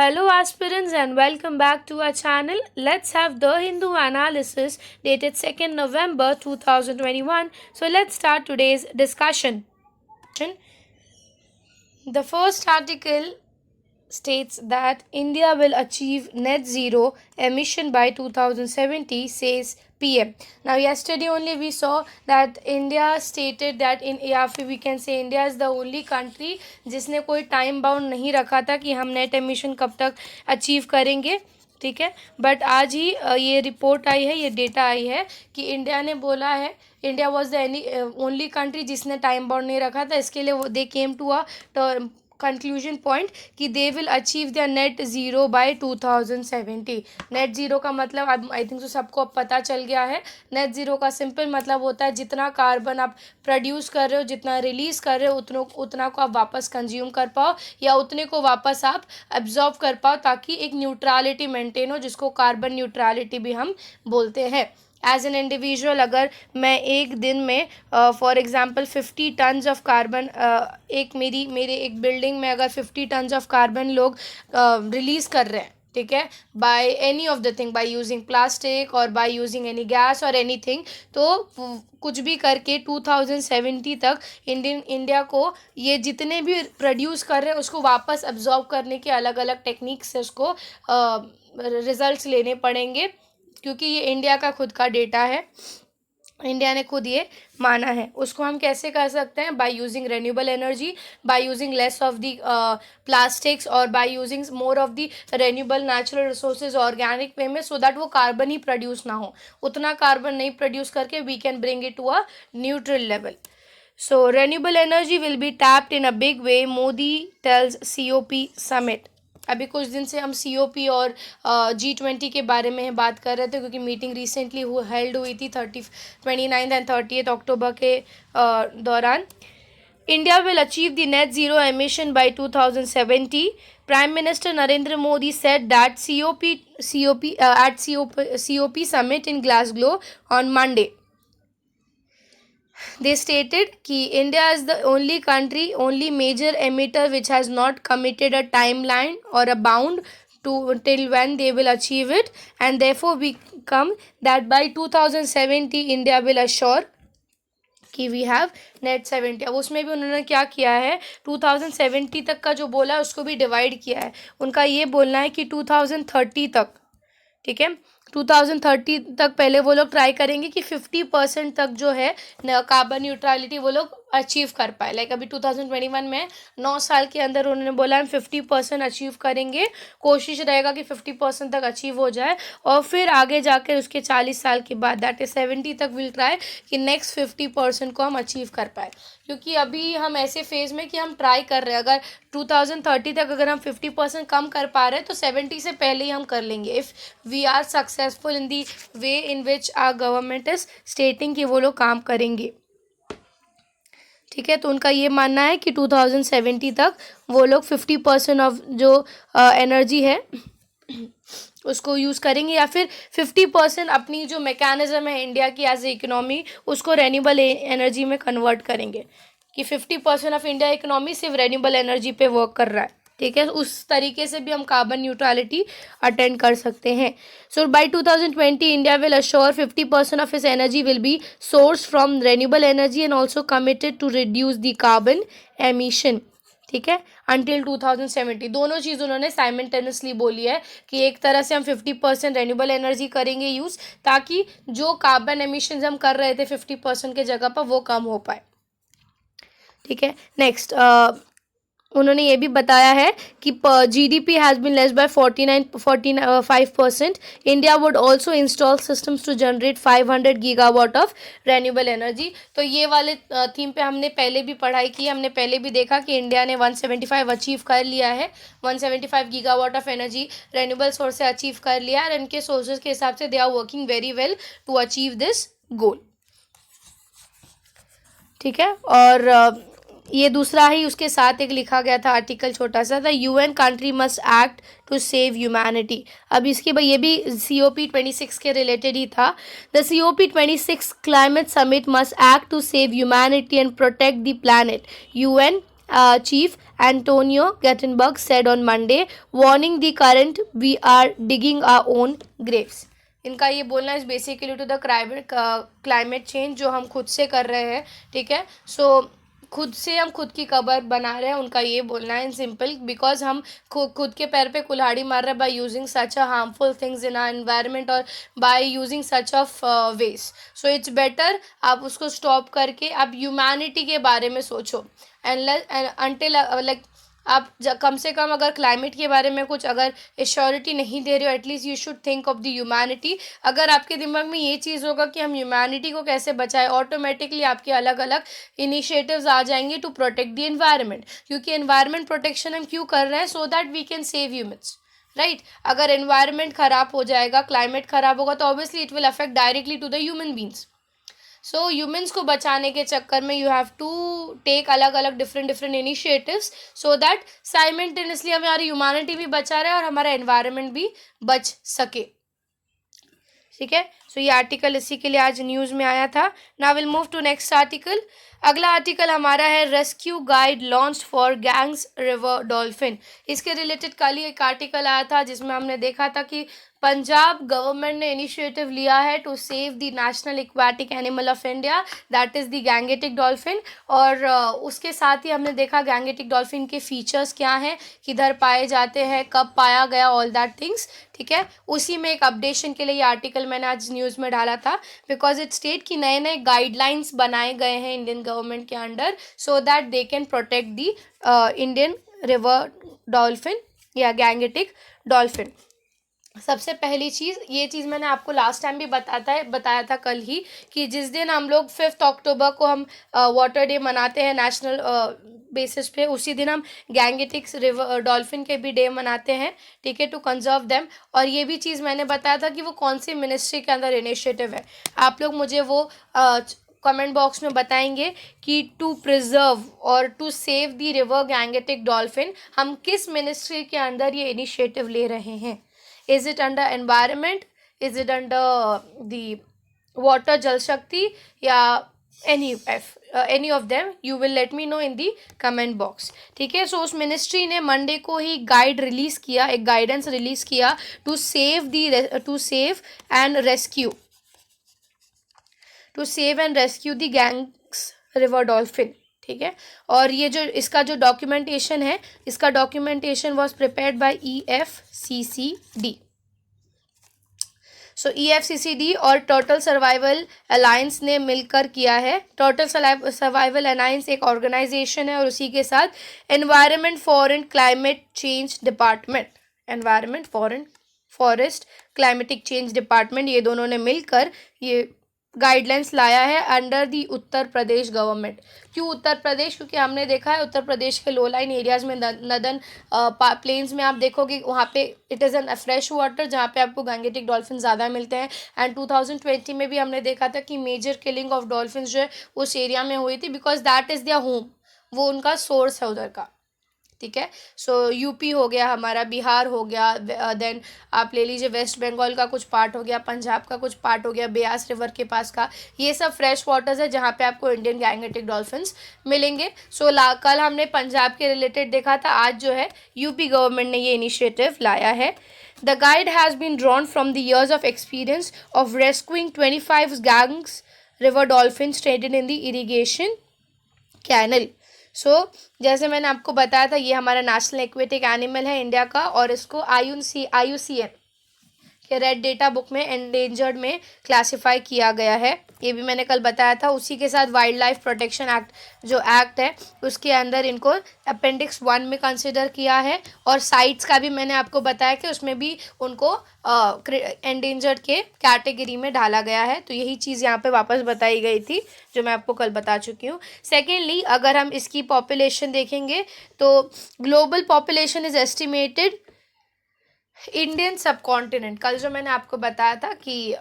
Hello, aspirants, and welcome back to our channel. Let's have the Hindu analysis dated 2nd November 2021. So, let's start today's discussion. The first article states that India will achieve net zero emission by 2070, says PM. Now, yesterday only we saw that India stated that या फिर we can say India is the only country जिसने कोई time bound नहीं रखा था कि हम net emission कब तक अचीव करेंगे. ठीक है, बट आज ही ये रिपोर्ट आई है, ये डेटा आई है कि इंडिया ने बोला है, India was the only country जिसने टाइम बाउंड नहीं रखा था. इसके लिए वो they came to a conclusion point कि they will achieve the net zero by 2070. Net zero का मतलब अब आई थिंक तो सबको अब पता चल गया है. नेट ज़ीरो का सिंपल मतलब होता है जितना कार्बन आप प्रोड्यूस कर रहे हो, जितना रिलीज़ कर रहे हो, उतना को आप वापस कंज्यूम कर पाओ या उतने को वापस आप एब्जॉर्ब कर पाओ, ताकि एक न्यूट्रलिटी मेंटेन हो, जिसको कार्बन न्यूट्रलिटी भी हम बोलते हैं. एज एन इंडिविजुअल अगर मैं एक दिन में for example 50 tons of carbon मेरे एक बिल्डिंग में अगर 50 टन्स ऑफ कार्बन लोग रिलीज़ कर रहे हैं, ठीक है, by any of the thing, by using plastic और बाय यूजिंग एनी गैस और एनीथिंग, तो कुछ भी करके 2070 तक इंडिया को ये जितने भी प्रोड्यूस कर रहे हैं उसको वापस एब्जॉर्ब करने के अलग अलग टेक्निक से उसको रिजल्ट्स लेने पड़ेंगे, क्योंकि ये इंडिया का खुद का डेटा है. इंडिया ने खुद ये माना है. उसको हम कैसे कर सकते हैं? By using renewable energy, by using less of the plastics और by using more of the renewable natural resources organic way में, सो दैट वो कार्बन ही प्रोड्यूस ना हो. उतना कार्बन नहीं प्रोड्यूस करके we can bring it to a neutral level. So renewable energy will be tapped in a big way, Modi tells COP summit. अभी कुछ दिन से हम COP और G20 के बारे में बात कर रहे थे, क्योंकि मीटिंग रिसेंटली हेल्ड हुई थी 29 एंड 30 अक्टूबर के दौरान. India will achieve the net zero emission by 2070. Prime Minister Narendra Modi said that COP summit in Glasgow on Monday. They stated कि India is the only major emitter which has not committed a timeline or a bound to till when they will achieve it, and therefore we come that by 2070 India will assure कि we have net 70. अब उसमें भी उन्होंने क्या किया है, 2070 तक का जो बोला है उसको भी डिवाइड किया है. उनका ये बोलना है कि 2030 तक, ठीक है, 2030 तक पहले वो लोग ट्राई करेंगे कि 50% तक जो है कार्बन न्यूट्रलिटी वो लोग अचीव कर पाए. लाइक अभी 2021 में 9 साल के अंदर उन्होंने बोला हम 50% अचीव करेंगे. कोशिश रहेगा कि 50% तक अचीव हो जाए, और फिर आगे जाकर उसके 40 साल के बाद दैट इज 70 तक विल ट्राई कि नेक्स्ट 50% को हम अचीव कर पाए. क्योंकि अभी हम ऐसे फेज़ में कि हम ट्राई कर रहे हैं, अगर 2030 तक अगर हम 50% कम कर पा रहे हैं तो 70 से पहले ही हम कर लेंगे, if we are successful in the way in which our government is stating कि वो लोग काम करेंगे. ठीक है, तो उनका ये मानना है कि 2070 तक वो लोग 50% ऑफ जो एनर्जी है उसको यूज़ करेंगे, या फिर 50% अपनी जो मैकेनिज्म है इंडिया की एज ए इकोनॉमी उसको रेन्यूएबल एनर्जी में कन्वर्ट करेंगे, कि 50% ऑफ इंडिया इकोनॉमी सिर्फ रेन्यूएबल एनर्जी पे वर्क कर रहा है. ठीक है, उस तरीके से भी हम कार्बन न्यूट्रलिटी अटेंड कर सकते हैं. So by 2020 India will assure 50% of इस energy will be source from renewable energy and also committed to reduce the carbon emission. ठीक है, अंटिल 2070. दोनों चीज़ उन्होंने साइमल्टेनियसली बोली है कि एक तरह से हम 50% रेन्यूएबल एनर्जी करेंगे यूज़, ताकि जो कार्बन एमिशन हम कर रहे थे 50% के जगह पर वो कम हो पाए. ठीक है, नेक्स्ट उन्होंने ये भी बताया है कि GDP has been less by 45%. India would also install systems to generate 500 gigawatt of renewable energy. तो ये वाले थीम पे हमने पहले भी पढ़ाई की, हमने पहले भी देखा कि इंडिया ने 175 अचीव कर लिया है, 175 gigawatt of energy renewable source से अचीव कर लिया है, और इनके सोर्सेज के हिसाब से they are working very well to achieve this goal. ठीक है, और ये दूसरा ही उसके साथ एक लिखा गया था आर्टिकल छोटा सा, the UN country must act to save humanity. अब इसके भाई ये भी COP26 के रिलेटेड ही था. The COP26 climate summit must act to save humanity and protect the planet. UN Chief Antonio Gutenberg said on Monday, warning the current we are digging our own graves. इनका ये बोलना is basically to the climate change जो हम खुद से कर रहे हैं, ठीक है. सो खुद से हम खुद की कबर बना रहे हैं, उनका ये बोलना है इन सिंपल, बिकॉज हम खुद के पैर पे कुल्हाड़ी मार रहे हैं by using such a harmful things in our environment और by using such of waste. So it's better आप उसको स्टॉप करके आप ह्यूमैनिटी के बारे में सोचो. एंड अनटिल लाइक आप कम से कम अगर क्लाइमेट के बारे में कुछ अगर एश्योरिटी नहीं दे रहे हो, at least you should think of the humanity. अगर आपके दिमाग में ये चीज़ होगा कि हम ह्यूमैनिटी को कैसे बचाएं, ऑटोमेटिकली आपके अलग अलग इनिशिएटिव्स आ जाएंगे टू प्रोटेक्ट द एनवायरनमेंट. क्योंकि एनवायरनमेंट प्रोटेक्शन हम क्यों कर रहे हैं? So that we can save humans, right. अगर एनवायरनमेंट खराब हो जाएगा, क्लाइमेट खराब होगा, तो obviously it will affect directly to the human beings. So humans को बचाने के चक्कर में यू हैव टू टेक अलग अलग different initiatives so that simultaneously हमारी ह्यूमैनिटी भी बचा रहे और हमारा एनवायरनमेंट भी बच सके, ठीक है. सो ये आर्टिकल इसी के लिए आज न्यूज़ में आया था. Now will move to next article. अगला आर्टिकल हमारा है rescue guide launch for Ganges river dolphin. इसके रिलेटेड कल ही एक आर्टिकल आया था जिसमें हमने देखा था कि पंजाब गवर्नमेंट ने इनिशिएटिव लिया है to save the national aquatic animal of India, that is the Gangetic dolphin. और उसके साथ ही हमने देखा गैंगेटिक डॉल्फिन के फीचर्स क्या हैं, किधर पाए जाते हैं, कब पाया गया, ऑल दैट थिंग्स, ठीक है. उसी में एक अपडेशन के लिए ये आर्टिकल मैंने आज न्यूज़ में डाला था, बिकॉज इट स्टेट कि नए नए गाइडलाइंस बनाए गए हैं इंडियन गवर्नमेंट के under so that they can protect the Indian river dolphin या गैंगेटिक डॉल्फिन. सबसे पहली चीज़, ये चीज़ मैंने आपको लास्ट टाइम भी बताया था कल ही, कि जिस दिन हम लोग 5 अक्टूबर को हम वाटर डे मनाते हैं नेशनल बेसिस पे, उसी दिन हम गैंगेटिक्स रिवर डॉल्फिन के भी डे मनाते हैं, ठीक है, टू कंजर्व देम. और ये भी चीज़ मैंने बताया था कि वो कौन सी मिनिस्ट्री के अंदर इनिशिएटिव है. आप लोग मुझे वो कमेंट बॉक्स में बताएंगे कि टू प्रिजर्व और to save the river Gangetic dolphin हम किस मिनिस्ट्री के अंदर ये इनिशिएटिव ले रहे हैं. Is it under environment? Is it under the water Jal Shakti? या any of them? You will let me know in the comment box. ठीक है. सो उस मिनिस्ट्री ने मंडे को ही गाइड रिलीज़ किया, एक गाइडेंस रिलीज़ किया to save and rescue the Ganges river dolphin, ठीक है. और ये जो इसका जो डॉक्यूमेंटेशन है, इसका documentation was prepared by EFCCD. So EFCCD और टोटल सर्वाइवल अलायंस ने मिलकर किया है. टोटल सर्वाइवल अलायंस एक ऑर्गेनाइजेशन है और उसी के साथ environment forest climate change department, ये दोनों ने मिलकर ये गाइडलाइंस लाया है under the Uttar Pradesh government. क्यों उत्तर प्रदेश? क्योंकि हमने देखा है उत्तर प्रदेश के लो लाइन एरियाज़ में, नदन प्लेन्स में आप देखोगे वहाँ पे it is an fresh water जहाँ पे आपको गैंगेटिक डॉल्फिन ज़्यादा मिलते हैं. एंड 2020 में भी हमने देखा था कि मेजर किलिंग ऑफ डॉल्फिन जो है उस एरिया में हुई थी, because that is their home, वो उनका सोर्स है उधर का, ठीक है. सो यूपी हो गया हमारा, बिहार हो गया, देन आप ले लीजिए वेस्ट बंगाल का कुछ पार्ट हो गया, पंजाब का कुछ पार्ट हो गया, ब्यास रिवर के पास का, ये सब फ्रेश वाटर्स है जहाँ पे आपको इंडियन गैंगेटिक डॉल्फिन्स मिलेंगे. सो कल हमने पंजाब के रिलेटेड देखा था, आज जो है यूपी गवर्नमेंट ने ये इनिशिएटिव लाया है. The guide has been drawn from the years of experience of rescuing 25 Ganges river dolphin stranded in the irrigation canal. So जैसे मैंने आपको बताया था, ये हमारा नेशनल एक्वेटिक एनिमल है इंडिया का, और इसको IUCN के रेड डेटा बुक में एंडेंजर्ड में क्लासिफाई किया गया है. ये भी मैंने कल बताया था. उसी के साथ वाइल्ड लाइफ प्रोटेक्शन एक्ट जो एक्ट है उसके अंदर इनको अपेंडिक्स 1 में कंसिडर किया है. और साइट्स का भी मैंने आपको बताया कि उसमें भी उनको एंडेंजर्ड के कैटेगरी में डाला गया है. तो यही चीज़ यहाँ पे वापस बताई गई थी जो मैं आपको कल बता चुकी हूँ. सेकेंडली, अगर हम इसकी पॉपुलेशन देखेंगे तो global population is estimated Indian सब कॉन्टिनेंट. कल जो मैंने आपको बताया था कि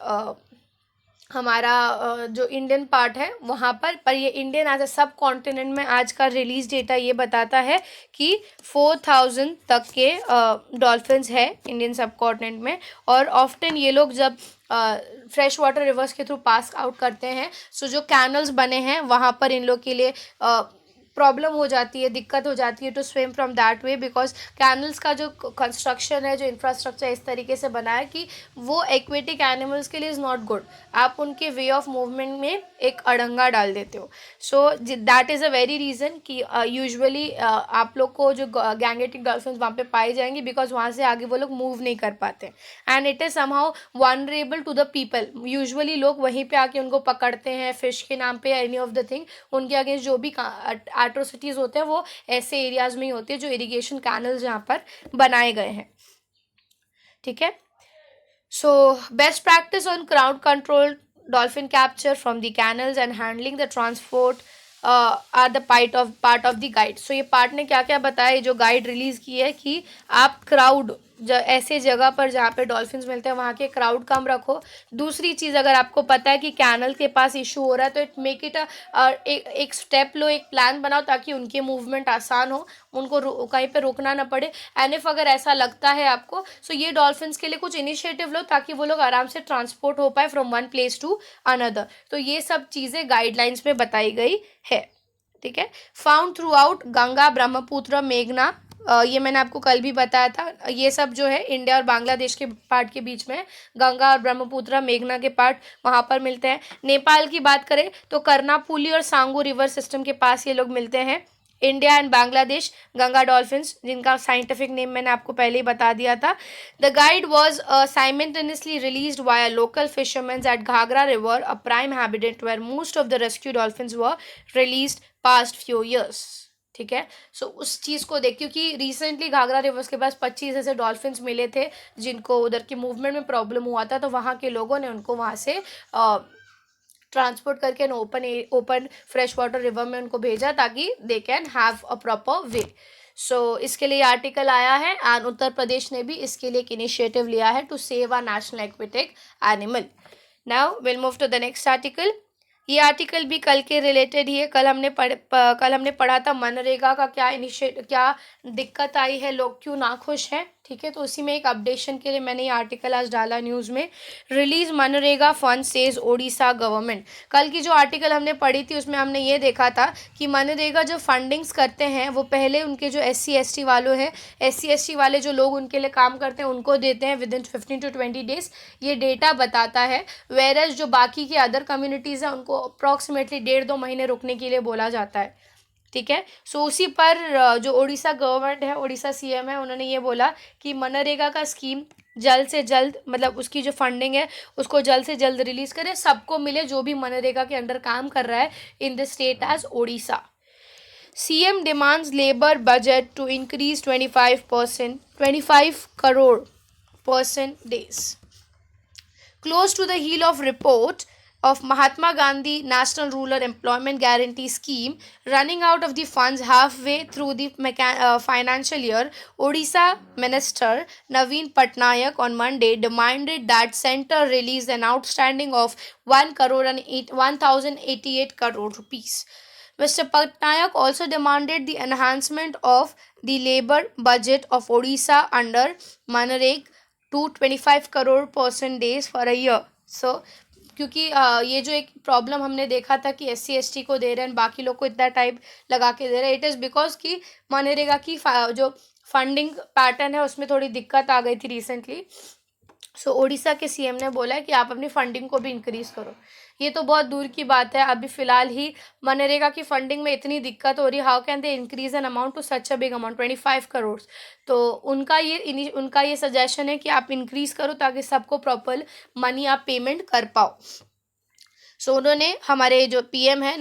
हमारा जो इंडियन पार्ट है वहाँ पर ये इंडियन एज अ सब कॉन्टिनेंट में आज का रिलीज डेटा ये बताता है कि 4000 तक के डॉल्फिन्स है इंडियन सब कॉन्टिनेंट में. और ऑफ्टन ये लोग जब फ्रेश वाटर रिवर्स के थ्रू पास आउट करते हैं, सो जो कैनल्स बने हैं वहाँ पर इन लोग के लिए प्रॉब्लम हो जाती है, दिक्कत हो जाती है to swim from that way, because canals का जो कंस्ट्रक्शन है, जो इंफ्रास्ट्रक्चर इस तरीके से बना है कि वो एक्वेटिक एनिमल्स के लिए इज़ नॉट गुड. आप उनके वे ऑफ मूवमेंट में एक अड़ंगा डाल देते हो. So that is a very reason कि यूजुअली आप लोग को जो गैंगेटिक डॉल्फिन वहाँ पे पाए जाएंगे, बिकॉज वहाँ से आगे वो लोग मूव नहीं कर पाते. And it is somehow vulnerable to the people. Usually लोग वहीं पे आके उनको पकड़ते हैं फिश के नाम पे या एनी ऑफ द थिंग. उनके अगेंस्ट जो भी एट्रोसिटीज़ होते हैं वो ऐसे एरियाज में ही होते हैं जो इरिगेशन कैनल्स जहाँ पर बनाए गए हैं. ठीक है. So best practice on crowd control dolphin capture from the canals and handling the transport are the part of the guide. So ये पार्ट ने क्या क्या बताया, जो गाइड रिलीज की है कि आप क्राउड ऐसे जगह पर जहाँ पे डॉल्फिन्स मिलते हैं वहाँ के क्राउड कम रखो. दूसरी चीज़, अगर आपको पता है कि कैनल के पास इशू हो रहा है तो इट मेक इट एक स्टेप लो, एक प्लान बनाओ ताकि उनके मूवमेंट आसान हो, उनको कहीं पे रोकना ना पड़े. एंड इफ अगर ऐसा लगता है आपको, सो ये डॉल्फिन्स के लिए कुछ इनिशिएटिव लो ताकि वो लोग आराम से ट्रांसपोर्ट हो पाए from one place to another. तो ये सब चीज़ें गाइडलाइंस में बताई गई है. ठीक है. Found through out Ganga, Brahmaputra, मेघना, ये मैंने आपको कल भी बताया था. ये सब जो है इंडिया और बांग्लादेश के पार्ट के बीच में, गंगा और ब्रह्मपुत्र, मेघना के पार्ट वहाँ पर मिलते हैं. नेपाल की बात करें तो कर्नापुली और सांगू रिवर सिस्टम के पास ये लोग मिलते हैं. India and Bangladesh Ganga dolphins, जिनका साइंटिफिक नेम मैंने आपको पहले ही बता दिया था. The guide was simultaneously released via local fisherman at Ghaghara river, a prime habitat where most of the rescue dolphins were released past few years. ठीक है. सो उस चीज़ को देख, क्योंकि रिसेंटली घाघरा रिवर्स के पास 25 ऐसे डॉल्फिन्स मिले थे जिनको उधर की मूवमेंट में प्रॉब्लम हुआ था, तो वहाँ के लोगों ने उनको वहाँ से ट्रांसपोर्ट करके ओपन फ्रेश वाटर रिवर में उनको भेजा ताकि they can have a proper way. So इसके लिए आर्टिकल आया है एंड उत्तर प्रदेश ने भी इसके लिए एक इनिशिएटिव लिया है to save a national aquatic animal. Now will move to the next article. ये आर्टिकल भी कल के रिलेटेड ही है. कल हमने पढ़ा था मनरेगा का क्या दिक्कत आई है, लोग क्यों नाखुश हैं. ठीक है. तो उसी में एक अपडेशन के लिए मैंने ये आर्टिकल आज डाला न्यूज़ में. Release MNREGA fund says Odisha government. कल की जो आर्टिकल हमने पढ़ी थी उसमें हमने ये देखा था कि मनरेगा जो फंडिंग्स करते हैं वो पहले उनके जो SC ST वालों हैं, SC ST वाले जो लोग उनके लिए काम करते हैं उनको देते हैं विद इन 15 to 20 days. ये डेटा बताता है. वेरएज जो बाकी की अदर कम्युनिटीज़ हैं उनको अप्रॉक्सीमेटली 1.5-2 महीने रुकने के लिए बोला जाता है. ठीक है. सो उसी पर जो उड़ीसा गवर्नमेंट है, उड़ीसा CM है, उन्होंने ये बोला कि मनरेगा का स्कीम जल्द से जल्द, मतलब उसकी जो फंडिंग है उसको जल्द से जल्द रिलीज करें, सबको मिले जो भी मनरेगा के अंडर काम कर रहा है in the state as Odisha. CM demands labor budget to increase 25 crore% days. Close to the heel of report of Mahatma Gandhi National Rural Employment Guarantee Scheme running out of the funds halfway through the financial year, Odisha Minister Naveen Patnaik on Monday demanded that centre release an outstanding of 1,088 crore rupees. Mr. Patnaik also demanded the enhancement of the labor budget of Odisha under Manrega to 25 crore% days for a year. So क्योंकि ये जो एक problem हमने देखा था कि SC ST को दे रहे हैं बाकी लोग को इतना टाइम लगा के दे रहे हैं, इट इज़ बिकॉज कि मनरेगा की जो फंडिंग पैटर्न है उसमें थोड़ी दिक्कत आ गई थी रिसेंटली. सो ओडिशा के CM ने बोला है कि आप अपनी फंडिंग को भी इंक्रीज़ करो. ये तो बहुत दूर की बात है, अभी फ़िलहाल ही मनरेगा की फंडिंग में इतनी दिक्कत हो रही है. How can they increase an amount to such a big amount 25 crore. तो उनका ये सजेशन है कि आप इंक्रीज़ करो ताकि सबको प्रॉपर मनी आप पेमेंट कर पाओ. सो उन्होंने हमारे जो PM है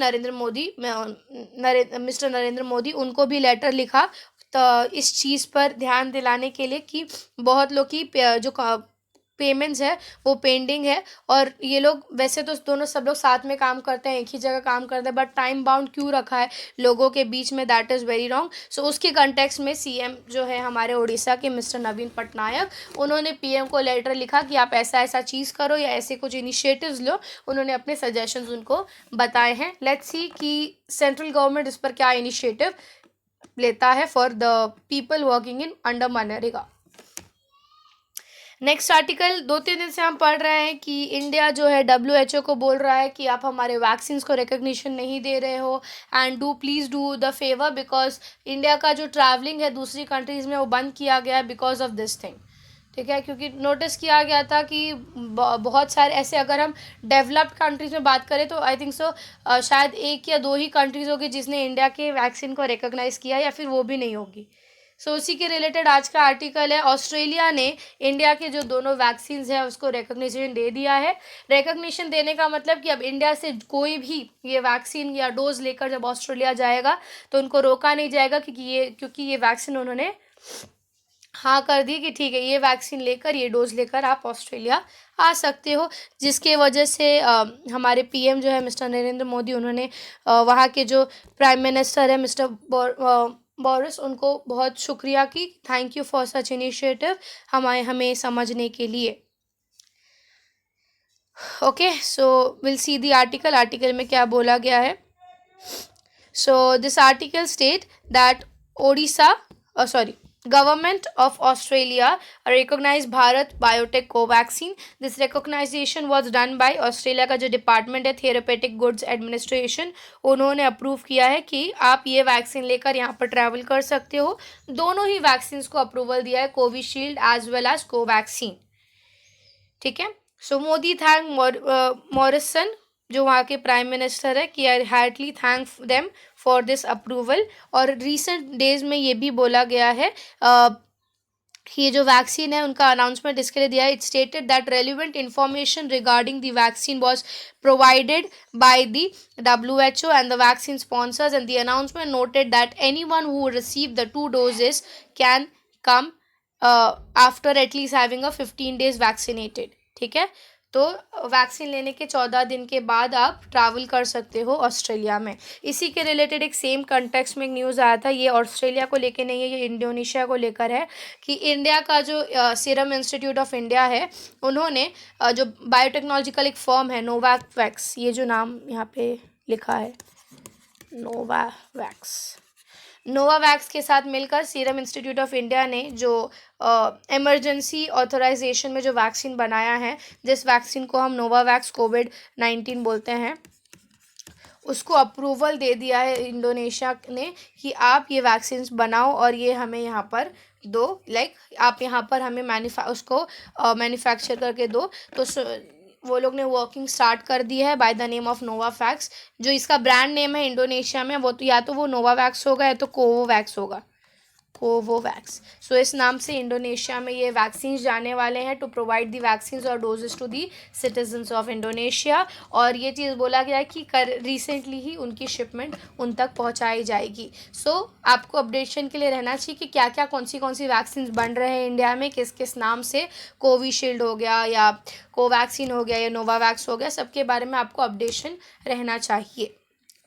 मिस्टर नरेंद्र मोदी, उनको भी लेटर लिखा तो इस चीज़ पर ध्यान दिलाने के लिए कि बहुत लोग की जो पेमेंट्स है वो पेंडिंग है. और ये लोग वैसे तो दोनों सब लोग साथ में काम करते हैं, एक ही जगह काम करते हैं, बट टाइम बाउंड क्यों रखा है लोगों के बीच में, दैट इज़ वेरी रॉन्ग. सो उसके कंटेक्स्ट में CM जो है हमारे उड़ीसा के मिस्टर नवीन पटनायक, उन्होंने PM को लेटर लिखा कि आप ऐसा चीज़ करो या ऐसे कुछ इनिशिएटिव्स लो. उन्होंने अपने सजेशंस उनको बताए हैं. लेट्स सी कि सेंट्रल गवर्नमेंट इस पर क्या इनिशिएटिव लेता है for the people working in under MNREGA. Next article 2-3 दिन से हम पढ़ रहे हैं कि इंडिया जो है WHO को बोल रहा है कि आप हमारे वैक्सीन को रिकग्निशन नहीं दे रहे हो, and please do the favour, because India का जो ट्रैवलिंग है दूसरी कंट्रीज़ में वो बंद किया गया है बिकॉज ऑफ दिस थिंग। ठीक है, क्योंकि नोटिस किया गया था कि बहुत सारे ऐसे, अगर हम डेवलप्ड कंट्रीज़ में बात करें तो आई थिंक सो शायद 1 या 2 ही कंट्रीज़ होगी जिसने इंडिया के वैक्सीन को रिकॉग्नाइज़ किया, या फिर वो भी नहीं होगी। सो उसी के रिलेटेड आज का आर्टिकल है। ऑस्ट्रेलिया ने इंडिया के जो दोनों वैक्सीन हैं उसको रिकॉग्निशन दे दिया है। रिकॉग्निशन देने का मतलब कि अब इंडिया से कोई भी ये वैक्सीन या डोज लेकर जब ऑस्ट्रेलिया जाएगा तो उनको रोका नहीं जाएगा, क्योंकि ये वैक्सीन उन्होंने हाँ कर दी कि ठीक है, ये वैक्सीन लेकर, ये डोज लेकर आप ऑस्ट्रेलिया आ सकते हो। जिसके वजह से हमारे पीएम जो है मिस्टर नरेंद्र मोदी, उन्होंने वहाँ के जो प्राइम मिनिस्टर है मिस्टर बोरिस, उनको बहुत शुक्रिया की, thank you for such initiative, हमें समझने के लिए। Okay, so will see the article में क्या बोला गया है। So this article state that Odisha Government of Australia recognized Bharat Biotech Covaxin. This recognition was done by Australia का जो डिपार्टमेंट है थेरेपेटिक गुड्स एडमिनिस्ट्रेशन, उन्होंने अप्रूव किया है कि आप ये वैक्सीन लेकर यहाँ पर ट्रैवल कर सकते हो। दोनों ही वैक्सीन को अप्रूवल दिया है, Covishield as well as Covaxin. ठीक है, सो मोदी थैंक मॉरिसन जो वहाँ के प्राइम मिनिस्टर है कि I heartly thank them for this approval. और रिसेंट डेज में ये भी बोला गया है ये जो वैक्सीन है उनका अनाउंसमेंट इसके लिए दिया है। It stated that relevant information regarding the vaccine was provided by the WHO and the vaccine sponsors, and the announcement noted that anyone who received the 2 doses can come after at least having a 15 days vaccinated. ठीक है, तो vaccine लेने के 14 दिन के बाद आप travel कर सकते हो ऑस्ट्रेलिया में। इसी के रिलेटेड एक सेम कंटेक्स्ट में एक न्यूज़ आया था, ये ऑस्ट्रेलिया को लेके नहीं है, ये इंडोनेशिया को लेकर है, कि इंडिया का जो सीरम इंस्टीट्यूट ऑफ इंडिया है, उन्होंने जो बायोटेक्नोलॉजिकल एक फर्म है नोवावैक्स, ये जो नाम यहाँ पे लिखा है नोवावैक्स के साथ मिलकर सीरम इंस्टीट्यूट ऑफ इंडिया ने जो इमरजेंसी ऑथराइजेशन में जो वैक्सीन बनाया है, जिस वैक्सीन को हम नोवावैक्स कोविड-19 बोलते हैं, उसको अप्रूवल दे दिया है इंडोनेशिया ने कि आप ये वैक्सीन बनाओ और ये हमें यहाँ पर दो, आप यहाँ पर हमें मैन्युफैक्चर करके दो। तो वो लोग ने वर्किंग स्टार्ट कर दी है bye the name of Novavax. जो इसका ब्रांड नेम है इंडोनेशिया में, वो तो या तो वो नोवावैक्स होगा या तो कोवोवैक्स होगा, कोवोवैक्स। सो इस नाम से इंडोनेशिया में ये वैक्सीन जाने वाले हैं टू प्रोवाइड दी वैक्सीन और doses to the citizens of Indonesia. और ये चीज़ बोला गया है कि रिसेंटली ही उनकी शिपमेंट उन तक पहुंचाई जाएगी। सो आपको अपडेशन के लिए रहना चाहिए कि क्या क्या कौन सी वैक्सीन बन रहे हैं इंडिया में, किस किस नाम से, कोविशील्ड हो गया या कोवैक्सीन हो गया या नोवावैक्स हो गया, सबके बारे में आपको अपडेशन रहना चाहिए।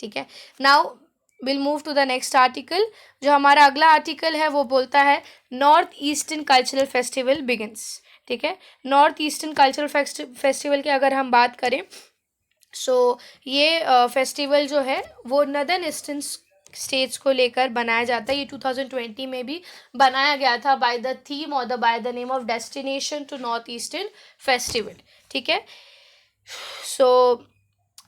ठीक है, now will move to the next article. जो हमारा अगला आर्टिकल है वो बोलता है north eastern cultural festival begins. ठीक है, नॉर्थ ईस्टर्न कल्चरल फेस्टिवल की अगर हम बात करें, सो ये फेस्टिवल जो है वो नदर्न ईस्टर्न स्टेट्स को लेकर बनाया जाता है। ये 2020 में भी बनाया गया था बाय द थीम और by the name of destination to north eastern festival. ठीक है, सो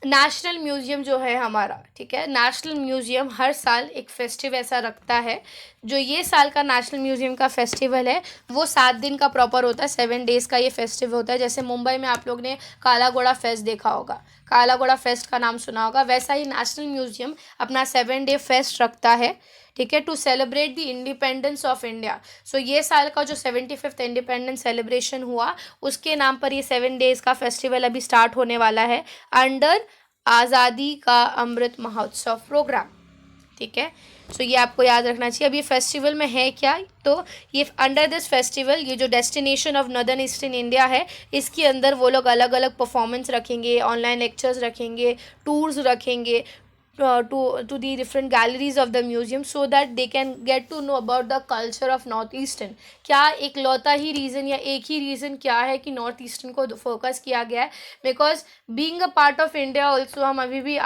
नेशनल म्यूज़ियम जो है हमारा, ठीक है, नेशनल म्यूज़ियम हर साल एक फेस्टिव ऐसा रखता है। जो ये साल का नेशनल म्यूज़ियम का फेस्टिवल है वो 7 दिन का प्रॉपर होता है, 7 डेज़ का ये फेस्टिव होता है। जैसे मुंबई में आप लोग ने काला घोड़ा फेस्ट देखा होगा, काला घोड़ा फेस्ट का नाम सुना होगा, वैसा ही नेशनल म्यूज़ियम अपना 7 डे फेस्ट रखता है। ठीक है, to celebrate the independence of India. So ये साल का जो 75th इंडिपेंडेंस सेलिब्रेशन हुआ, उसके नाम पर ये 7 डेज़ का फेस्टिवल अभी स्टार्ट होने वाला है अंडर आज़ादी का अमृत महोत्सव प्रोग्राम। ठीक है, सो ये आपको याद रखना चाहिए। अब ये फेस्टिवल में है क्या, तो ये अंडर दिस फेस्टिवल, ये जो destination of northern eastern India है, इसके अंदर वो लोग अलग अलग परफॉर्मेंस रखेंगे, ऑनलाइन लेक्चर्स रखेंगे, टूर्स रखेंगे to the different galleries of the museum, so that they can get to know about the culture of north eastern. क्या एक लौता ही रीज़न या एक ही रीज़न क्या है कि नॉर्थ ईस्टर्न को फोकस किया गया है, because being a part of India also हम अभी भी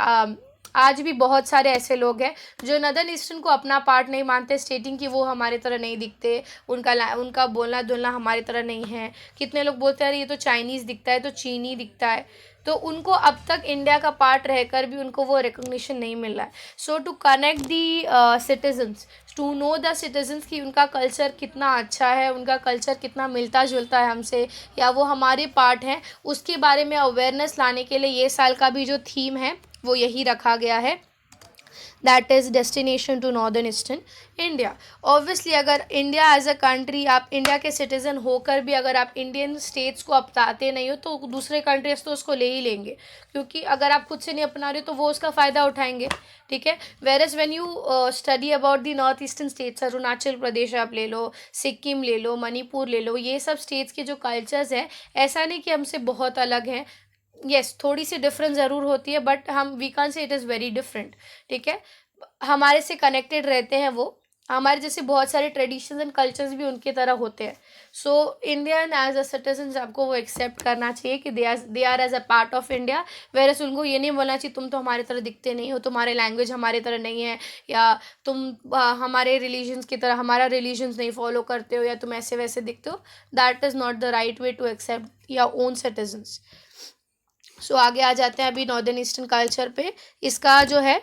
आज भी बहुत सारे ऐसे लोग हैं जो नदर्न ईस्टर्न को अपना पार्ट नहीं मानते, स्टेटिंग कि वो हमारे तरह नहीं दिखते, उनका बोलना धुलना हमारी तरह नहीं है। कितने लोग बोलते हैं अरे ये तो चाइनीज़ दिखता है, तो चीनी दिखता है। तो उनको अब तक इंडिया का पार्ट रहकर भी उनको वो रिकॉग्निशन नहीं मिल रहा है। So to connect the citizens, to know the citizens कि उनका कल्चर कितना अच्छा है, उनका कल्चर कितना मिलता जुलता है हमसे, या वो हमारे पार्ट हैं, उसके बारे में अवेयरनेस लाने के लिए ये साल का भी जो थीम है वो यही रखा गया है, that is destination to northern eastern India. Obviously अगर इंडिया एज अ कंट्री, आप इंडिया के सिटीज़न होकर भी अगर आप इंडियन स्टेट्स को अपनाते नहीं हो तो दूसरे कंट्रीज तो उसको ले ही लेंगे, क्योंकि अगर आप खुद से नहीं अपना रहे हो तो वो उसका फ़ायदा उठाएंगे, ठीक है। Whereas when you study about the north eastern states, Arunachal Pradesh आप ले लो, सिक्किम ले लो, मणिपुर ले लो, ये सब स्टेट्स के जो कल्चर्स हैं, ऐसा नहीं कि हमसे बहुत अलग हैं, यस थोड़ी सी डिफरेंस ज़रूर होती है, बट हम we can't say it is very different, ठीक है। हमारे से कनेक्टेड रहते हैं वो, हमारे जैसे बहुत सारे ट्रेडिशंस एंड कल्चर्स भी उनकी तरह होते हैं। So Indian as a citizen आपको वो एक्सेप्ट करना चाहिए कि they are as a part of India. Versus उनको ये नहीं बोलना चाहिए तुम तो हमारी तरह दिखते नहीं हो, तुम्हारे लैंग्वेज हमारे तरह नहीं है, या तुम हमारे रिलीजन्स की तरह हमारा रिलीजन्स नहीं फॉलो करते हो, या तुम ऐसे वैसे दिखते हो। That is not the right way to accept your own citizens. So आगे आ जाते हैं अभी नॉर्दर्न ईस्टर्न कल्चर पे। इसका जो है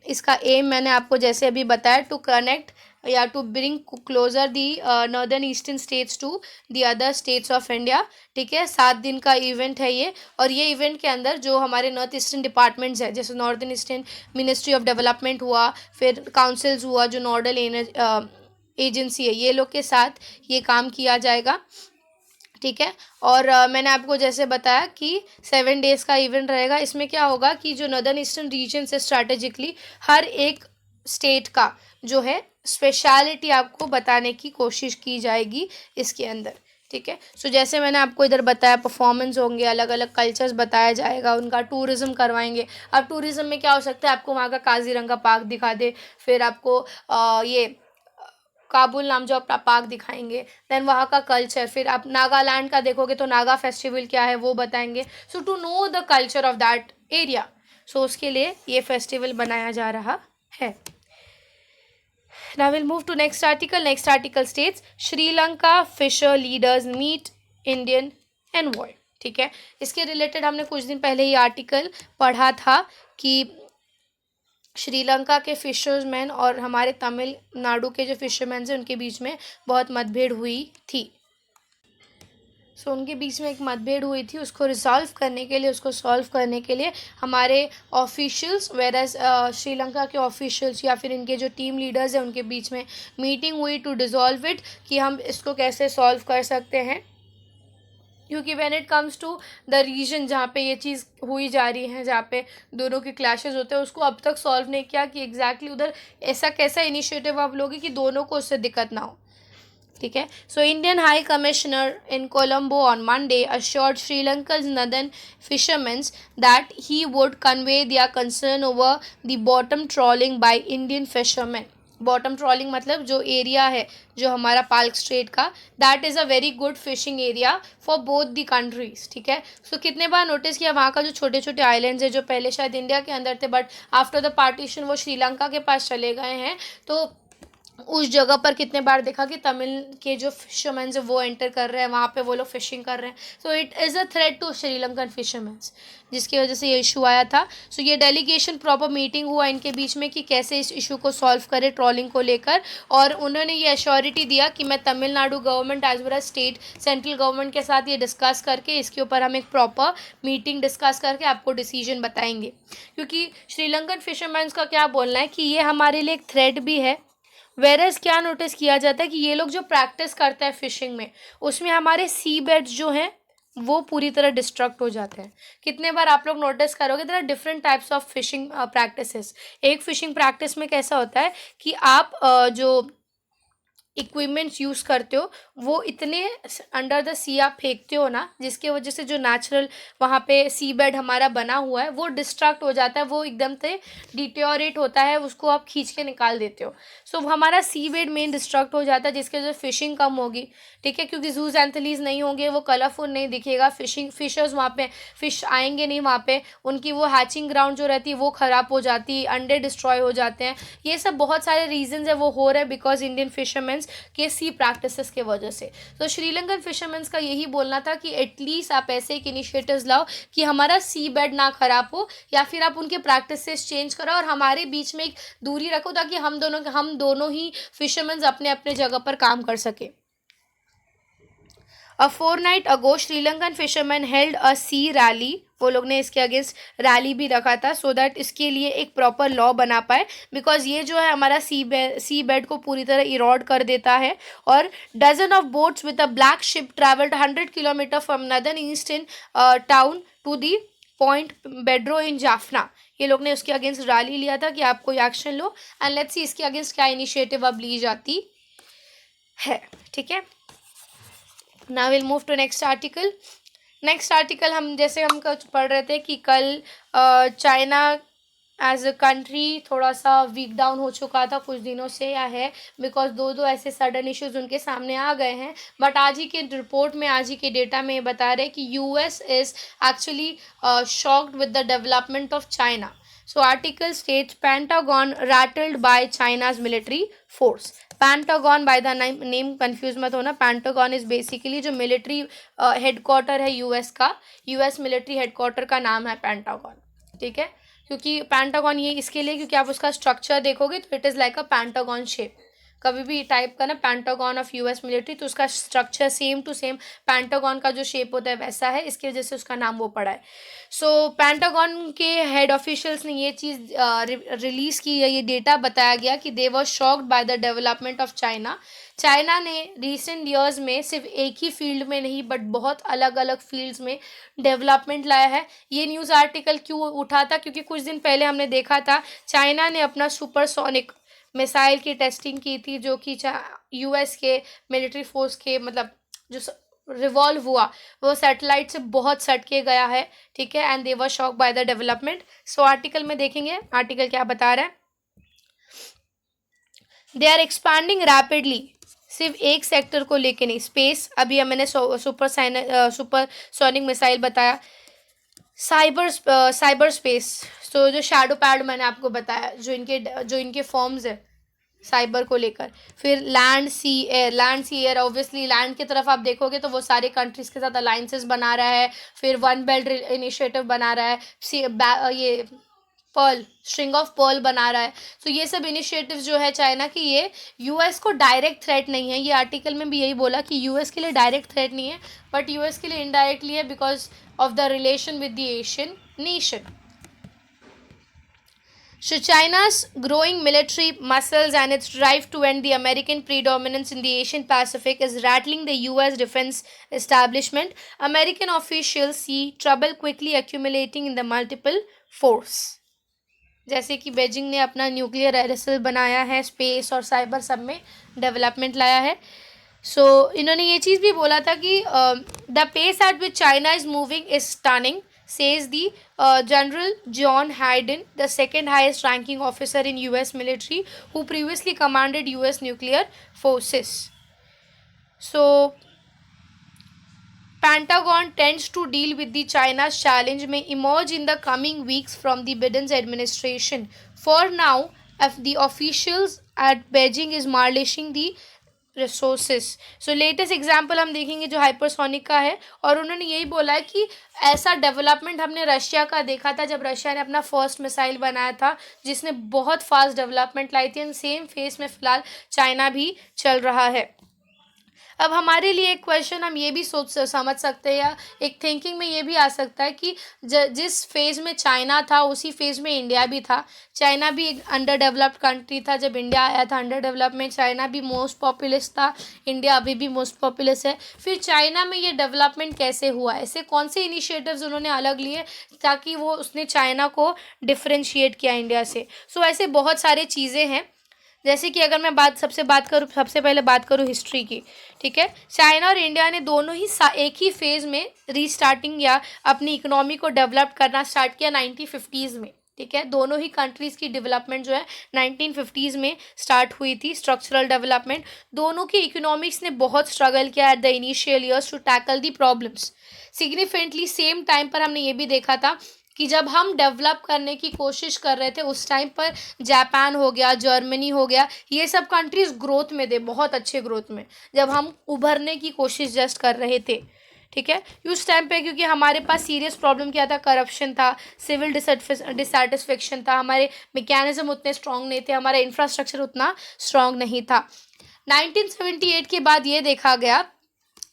इसका एम मैंने आपको जैसे अभी बताया, टू कनेक्ट या to bring closer the northern eastern states to the other states of India, ठीक है। 7 दिन का इवेंट है ये, और ये इवेंट के अंदर जो हमारे नॉर्थ ईस्टर्न डिपार्टमेंट्स हैं, जैसे northern eastern ministry of development हुआ, फिर काउंसिल्स हुआ, जो नोडल एजेंसी है, ये लोग के साथ ये काम किया जाएगा, ठीक है। और मैंने आपको जैसे बताया कि 7 डेज़ का इवेंट रहेगा। इसमें क्या होगा कि जो नॉर्दर्न ईस्टर्न रीजन से स्ट्रैटेजिकली हर एक स्टेट का जो है स्पेशलिटी आपको बताने की कोशिश की जाएगी इसके अंदर, ठीक है। सो जैसे मैंने आपको इधर बताया, परफॉर्मेंस होंगे, अलग अलग कल्चर्स बताया जाएगा, उनका टूरिज्म करवाएंगे। अब टूरिज्म में क्या हो सकता है, आपको वहाँ का काजीरंगा पार्क दिखा दे, फिर आपको ये काबुल नाम जो अपना पार्क दिखाएंगे, देन वहाँ का कल्चर, फिर आप नागालैंड का देखोगे तो नागा फेस्टिवल क्या है वो बताएंगे। So to know the culture of that area, so उसके लिए ये फेस्टिवल बनाया जा रहा है। Now we'll move to next article. Next article states Sri Lanka fisher leaders meet Indian envoy, ठीक है। इसके रिलेटेड हमने कुछ दिन पहले ही आर्टिकल पढ़ा था कि श्रीलंका के फिशरमैन और हमारे तमिलनाडु के जो फिशरमैन हैं उनके बीच में बहुत मतभेद हुई थी। सो उनके बीच में एक मतभेद हुई थी, उसको रिजॉल्व करने के लिए, उसको सॉल्व करने के लिए हमारे ऑफिशियल्स, वेर एज श्रीलंका के ऑफिशियल्स या फिर इनके जो टीम लीडर्स हैं उनके बीच में मीटिंग हुई टू डिज़ोल्व इट, कि हम इसको कैसे सॉल्व कर सकते हैं। क्योंकि when it comes to the region जहाँ पे ये चीज़ हुई जा रही है, जहाँ पे दोनों के क्लैशेस होते हैं, उसको अब तक सॉल्व नहीं किया कि एग्जैक्टली उधर ऐसा कैसा इनिशिएटिव आप लोगे कि दोनों को उससे दिक्कत ना हो, ठीक है। So Indian high commissioner in Colombo on Monday assured श्रीलंका's northern fishermen that he would convey their concern over the bottom trawling by Indian fishermen. Bottom trawling मतलब जो एरिया है जो हमारा पाल्क स्ट्रेट का, that is a very good fishing area for both the countries, ठीक है। सो कितने बार notice किया वहाँ का जो छोटे छोटे आइलैंड्स है जो पहले शायद इंडिया के अंदर थे, बट आफ्टर द पार्टीशन वो श्रीलंका के पास चले गए हैं, तो उस जगह पर कितने बार देखा कि तमिल के जो फिशरमैन है वो एंटर कर रहे हैं, वहाँ पे वो लोग फिशिंग कर रहे हैं। So it is a threat to Sri Lankan fisherman, जिसकी वजह से ये इशू आया था। सो ये डेलीगेशन प्रॉपर मीटिंग हुआ इनके बीच में कि कैसे इस इशू को सॉल्व करें ट्रॉलिंग को लेकर, और उन्होंने ये एश्योरिटी दिया कि मैं Tamil Nadu government as well as state central government के साथ ये डिस्कस करके इसके ऊपर हम एक प्रॉपर मीटिंग डिस्कस करके आपको डिसीजन बताएंगे। क्योंकि श्रीलंकन फिशरमैन का क्या बोलना है कि ये हमारे लिए एक थ्रेट भी है, वेरस क्या नोटिस किया जाता है कि ये लोग जो प्रैक्टिस करते हैं फिशिंग में, उसमें हमारे सी बेड्स जो हैं वो पूरी तरह डिस्ट्रक्ट हो जाते हैं। कितने बार आप लोग नोटिस करोगे there are different types of fishing practices. एक फिशिंग प्रैक्टिस में कैसा होता है कि आप जो इक्विपमेंट्स यूज़ करते हो वो इतने अंडर द सी आप फेंकते हो ना, जिसके वजह से जो नेचुरल वहाँ पे सी बेड हमारा बना हुआ है वो डिस्ट्रैक्ट हो जाता है, वो एकदम से डिटोरेट होता है, उसको आप खींच के निकाल देते हो। सो हमारा सी बेड मेन डिस्ट्रैक्ट हो जाता है, जिसके वजह से फिशिंग कम होगी, ठीक है, क्योंकि जूज एंथलीज नहीं होंगे, वो कलरफुल नहीं दिखेगा, फिशर्स वहाँ पे फिश आएंगे नहीं वहाँ पे, उनकी वो हैचिंग ग्राउंड जो रहती है वो ख़राब हो जाती है, अंडे डिस्ट्रॉय हो जाते हैं। ये सब बहुत सारे रीजंस है वो हो रहे हैं बिकॉज इंडियन फिशरमैन्स के सी प्रैक्टिसेस के वजह से। तो श्रीलंकन फिशरमैन्स का यही बोलना था कि एटलीस्ट आप ऐसे एक इनिशिएटिव्स लाओ कि हमारा सी बेड ना खराब हो, या फिर आप उनके प्रैक्टिसेस चेंज करो और हमारे बीच में एक दूरी रखो, ताकि हम दोनों ही फिशरमैन्स अपने अपने जगह पर काम कर सके। A fortnight ago, Sri fisherman held a sea rally, वो लोग ने इसके अगेंस्ट रैली भी रखा था सो दैट इसके लिए एक प्रॉपर लॉ बना पाए, बिकॉज ये जो है हमारा सी बेड को पूरी तरह इरोड कर देता है। और dozen of boats with a black ship travelled 100 kilometre from northern eastern town to the point Pedro in Jaffna. ये लोग ने उसके अगेंस्ट रैली लिया था कि आप कोई action low, and let's see इसके अगेंस्ट क्या इनिशिएटिव अब ली जाती है, ठीक है। Now will move to next article. Next article हम जैसे हम पढ़ रहे थे कि कल चाइना एज अ कंट्री थोड़ा सा वीक डाउन हो चुका था कुछ दिनों से, या है, बिकॉज दो ऐसे सडन इश्यूज उनके सामने आ गए हैं। बट आज ही के रिपोर्ट में, आज ही के डेटा में ये बता रहे हैं कि US is actually shocked with the development of China. So article states Pentagon rattled by China's military force. Pentagon by the name confuse मत होना, Pentagon is basically जो military headquarter है यूएस का, यूएस military headquarter का नाम है Pentagon, ठीक है। क्योंकि Pentagon ये इसके लिए क्योंकि आप उसका स्ट्रक्चर देखोगे तो it is like a Pentagon shape, कभी भी टाइप का ना पेंटागन ऑफ यूएस मिलिट्री, तो उसका structure same to same Pentagon का जो शेप होता है वैसा है, इसकी वजह से उसका नाम वो पड़ा है। सो पेंटागन के हेड ऑफिशियल्स ने ये चीज़ रिलीज़ की है, ये डेटा बताया गया कि they were shocked by the development of China. China ने रिसेंट ईयर्स में सिर्फ एक ही फील्ड में नहीं बट बहुत अलग अलग फील्ड्स में डेवलपमेंट लाया है। ये न्यूज़ आर्टिकल क्यों उठा था, क्योंकि कुछ दिन पहले हमने देखा था चाइना ने अपना सुपरसोनिक मिसाइल की टेस्टिंग की थी, जो कि यूएस के मिलिट्री फोर्स के मतलब जो रिवॉल्व हुआ वो सैटेलाइट से बहुत सट के गया है, ठीक है, and they were shock bye the development. So article में देखेंगे आर्टिकल क्या बता रहा है। दे आर एक्सपांडिंग रैपिडली, सिर्फ एक सेक्टर को लेके नहीं, स्पेस, अभी मैंने सुपर सोनिक मिसाइल बताया, साइबर स्पेस, तो जो शैडो पैड मैंने आपको बताया, जो इनके फॉर्म्स है साइबर को लेकर, फिर लैंड सी एयर, ऑब्वियसली लैंड की तरफ आप देखोगे तो वो सारे कंट्रीज के साथ अलाइंसेस बना रहा है, फिर वन बेल्ट इनिशिएटिव बना रहा है, ये पर्ल स्ट्रिंग ऑफ पर्ल बना रहा है। तो ये सब इनिशिएटिव जो है चाइना की, ये यूएस को डायरेक्ट थ्रेट नहीं है, ये आर्टिकल में भी यही बोला कि यूएस के लिए डायरेक्ट थ्रेट नहीं है बट यूएस के लिए इनडायरेक्टली है because of the relation with the Asian nation. So China's growing military muscles and its drive to end the American predominance in the Asian Pacific is rattling the US defense establishment. American officials see trouble quickly accumulating in the multiple force. जैसे कि Beijing ने अपना nuclear Arsenal बनाया है, space और cyber सब में development लाया है। सो इन्होंने ये चीज़ भी बोला था कि the pace at which China is moving is stunning, says the General John Hayden, the second highest ranking officer in US military who previously commanded US nuclear forces. So Pentagon tends to deal with the China's challenge may emerge in the coming weeks from the Biden's administration. For now, if the officials at Beijing is marshling the resources. So latest example हम देखेंगे जो hypersonic का है, और उन्होंने यही बोला है कि ऐसा डेवलपमेंट हमने रशिया का देखा था जब रशिया ने अपना फर्स्ट मिसाइल बनाया था जिसने बहुत फास्ट डेवलपमेंट लाई थी, एंड सेम फेस में फ़िलहाल चाइना भी चल रहा है। अब हमारे लिए एक क्वेश्चन हम ये भी समझ सकते हैं, या एक थिंकिंग में ये भी आ सकता है कि जिस फेज़ में चाइना था उसी फेज़ में इंडिया भी था। चाइना भी एक अंडर डेवलप्ड कंट्री था जब इंडिया आया था, अंडर डेवलपमेंट, चाइना भी मोस्ट पॉपुलस था, इंडिया अभी भी मोस्ट पॉपुलस है। फिर चाइना में ये डेवलपमेंट कैसे हुआ, ऐसे कौन से इनिशिएटिव्स उन्होंने अलग लिए ताकि वो उसने चाइना को डिफ्रेंशिएट किया इंडिया से। सो ऐसे बहुत सारे चीज़ें हैं जैसे कि अगर मैं सबसे पहले बात करूँ हिस्ट्री की, ठीक है। चाइना और इंडिया ने दोनों ही एक ही फेज़ में रीस्टार्टिंग या अपनी इकोनॉमी को डेवलप करना स्टार्ट किया 1950s में, ठीक है। दोनों ही कंट्रीज़ की डेवलपमेंट जो है 1950s में स्टार्ट हुई थी, स्ट्रक्चरल डेवलपमेंट। दोनों की इकोनॉमिक्स ने बहुत स्ट्रगल किया at the initial years to tackle the problems. Significantly same time पर हमने ये भी देखा था कि जब हम डेवलप करने की कोशिश कर रहे थे उस टाइम पर जापान हो गया, जर्मनी हो गया, ये सब कंट्रीज़ ग्रोथ में थे, बहुत अच्छे ग्रोथ में, जब हम उभरने की कोशिश जस्ट कर रहे थे, ठीक है। उस टाइम पे क्योंकि हमारे पास सीरियस प्रॉब्लम क्या था, करप्शन था, सिविल डिससेटिस्फेक्शन था, हमारे मैकेनिज्म उतने स्ट्रांग नहीं थे, हमारा इंफ्रास्ट्रक्चर उतना स्ट्रांग नहीं था। 1978 के बाद ये देखा गया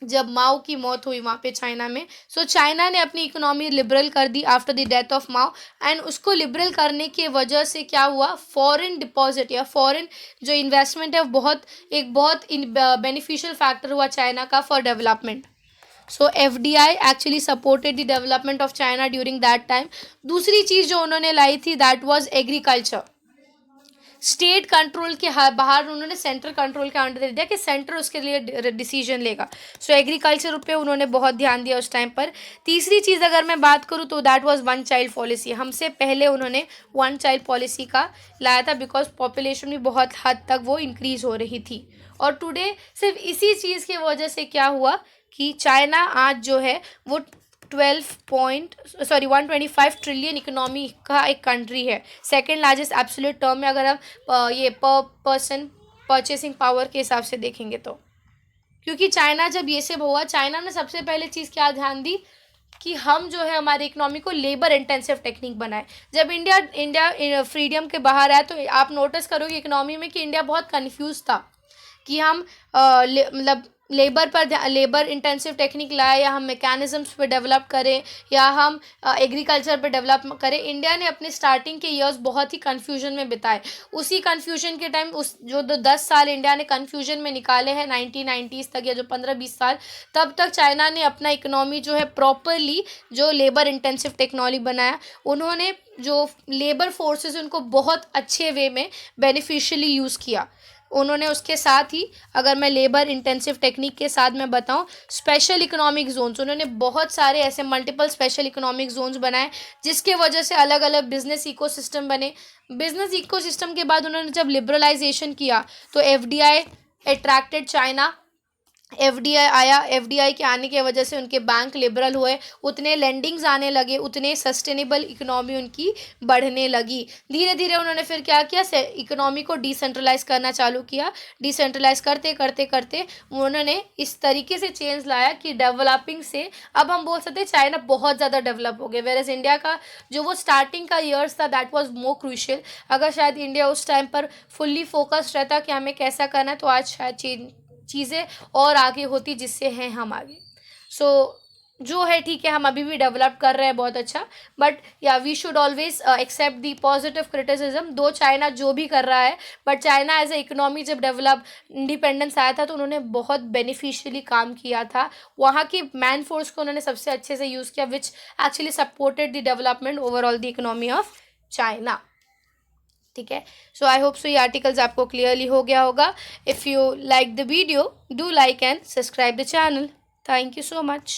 जब माओ की मौत हुई वहाँ पे चाइना में, सो चाइना ने अपनी इकोनॉमी लिबरल कर दी after the death of Mao. And उसको लिबरल करने की वजह से क्या हुआ, फॉरेन डिपॉजिट या फॉरेन जो इन्वेस्टमेंट है बहुत बेनिफिशियल फैक्टर हुआ चाइना का for development. So FDI actually supported the development of China during that time. दूसरी चीज़ जो उन्होंने लाई थी that was agriculture. State control के बाहर उन्होंने सेंट्रल कंट्रोल के अंडर दे दिया कि सेंटर उसके लिए डिसीजन लेगा। सो एग्रीकल्चर पे उन्होंने बहुत ध्यान दिया उस टाइम पर। तीसरी चीज़ अगर मैं बात करूँ तो that was one child policy. हमसे पहले उन्होंने वन चाइल्ड पॉलिसी का लाया था बिकॉज पॉपुलेशन भी बहुत हद तक वो इंक्रीज़ हो रही थी। और टुडे सिर्फ इसी चीज़ की वजह से क्या हुआ कि चाइना आज जो है वो 125 ट्रिलियन इकोनॉमी का एक कंट्री है। सेकेंड लार्जेस्ट एब्सोल्यूट टर्म में अगर हम ये पर पर्सन परचेसिंग पावर के हिसाब से देखेंगे तो। क्योंकि चाइना जब ये सब हुआ, चाइना ने सबसे पहले चीज़ क्या ध्यान दी कि हम जो है हमारी इकोनॉमी को लेबर इंटेंसिव टेक्निक बनाए। जब इंडिया फ्रीडम के बाहर आया तो आप नोटिस करोगे इकोनॉमी में कि इंडिया बहुत कन्फ्यूज़ था कि हम मतलब लेबर इंटेंसिव टेक्निक लाए या हम मैकेनिज़म्स पे डेवलप करें या हम एग्रीकल्चर पे डेवलप करें। इंडिया ने अपने स्टार्टिंग के ईयर्स बहुत ही कन्फ्यूजन में बिताए। उसी कन्फ्यूजन के टाइम उस जो 10 साल इंडिया ने कन्फ्यूजन में निकाले हैं 1990s तक या जो 15-20 साल, तब तक चाइना ने अपना इकोनॉमी जो है प्रॉपरली जो लेबर इंटेंसिव टेक्नोलॉजी बनाया। उन्होंने जो लेबर फोर्सेस उनको बहुत अच्छे वे में बेनिफिशियली यूज़ किया उन्होंने। उसके साथ ही अगर मैं लेबर इंटेंसिव टेक्निक के साथ मैं बताऊं, स्पेशल इकोनॉमिक जोन्स, उन्होंने बहुत सारे ऐसे मल्टीपल स्पेशल इकोनॉमिक जोन्स बनाए जिसके वजह से अलग अलग बिजनेस इकोसिस्टम बने। बिजनेस इकोसिस्टम के बाद उन्होंने जब लिबरलाइजेशन किया तो FDI अट्रैक्टेड चाइना। FDI आया, FDI के आने की वजह से उनके बैंक लिबरल हुए, उतने लेंडिंग्स आने लगे, उतने सस्टेनेबल इकोनॉमी उनकी बढ़ने लगी। धीरे धीरे उन्होंने फिर क्या किया, इकोनॉमी को डिसेंट्रलाइज करना चालू किया। डिसेंट्रलाइज करते करते करते उन्होंने इस तरीके से चेंज लाया कि डेवलपिंग से अब हम बोल सकते हैं चाइना बहुत ज़्यादा डेवलप हो गया। वेरएज इंडिया का जो वो स्टार्टिंग का ईयर्स था दैट वाज मोर क्रूशियल। अगर शायद इंडिया उस टाइम पर फुल्ली फोकस्ड रहता कि हमें कैसा करना है तो आज शायद चीज़ें और आगे होती जिससे हैं हम आगे। सो जो है ठीक है, हम अभी भी डेवलप कर रहे हैं बहुत अच्छा, but yeah we should always accept the positive criticism. Though China जो भी कर रहा है, but China as a economy जब डेवलप इंडिपेंडेंस आया था तो उन्होंने बहुत बेनिफिशियली काम किया था। वहाँ की मैन फोर्स को उन्होंने सबसे अच्छे से यूज़ किया which actually supported the development overall the economy of China. ठीक है, सो आई होप सो ये आर्टिकल्स आपको क्लियरली हो गया होगा। If you like the video, do like and subscribe the channel. Thank you so much.